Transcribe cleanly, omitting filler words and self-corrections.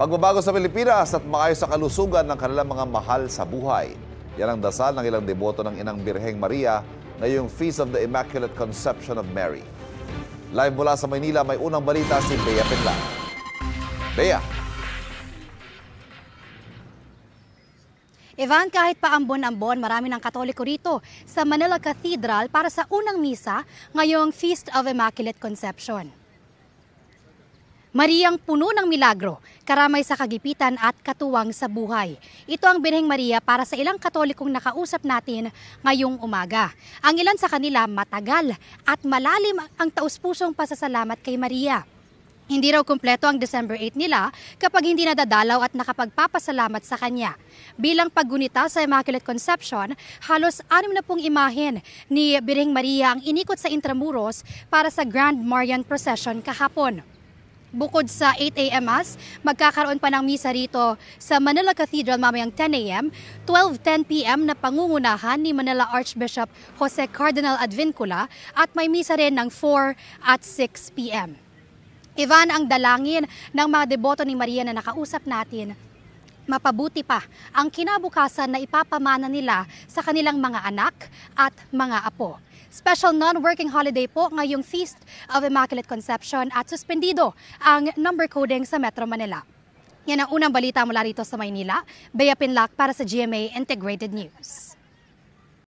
Pagbabago sa Pilipinas at maayos sa kalusugan ng kanilang mga mahal sa buhay. Yan ang dasal ng ilang deboto ng Inang Birheng Maria ngayong Feast of the Immaculate Conception of Mary. Live mula sa Maynila, may unang balita si Bea Pinla. Bea. Ivan, kahit pa ambon-ambon, marami ng Katoliko rito sa Manila Cathedral para sa unang misa ngayong Feast of Immaculate Conception. Mariang puno ng milagro, karamay sa kagipitan at katuwang sa buhay. Ito ang Birheng Maria para sa ilang Katolikong nakausap natin ngayong umaga. Ang ilan sa kanila matagal at malalim ang taus-pusong pasasalamat kay Maria. Hindi raw kumpleto ang December 8 nila kapag hindi nadadalaw at nakapagpapasalamat sa kanya. Bilang paggunita sa Immaculate Conception, halos 60 imahen ni Birheng Maria ang inikot sa Intramuros para sa Grand Marian Procession kahapon. Bukod sa 8 a.m. Mass, magkakaroon pa ng misa rito sa Manila Cathedral mamayang 10 a.m., 12:10 p.m. na pangungunahan ni Manila Archbishop Jose Cardinal Advincula at may misa rin ng 4 at 6 p.m. Ivan, ang dalangin ng mga deboto ni Maria na nakausap natin, mapabuti pa ang kinabukasan na ipapamana nila sa kanilang mga anak at mga apo. Special non-working holiday po ngayong Feast of Immaculate Conception at suspendido ang number coding sa Metro Manila. Yan ang unang balita mula rito sa Maynila. Bea Pinlac para sa GMA Integrated News.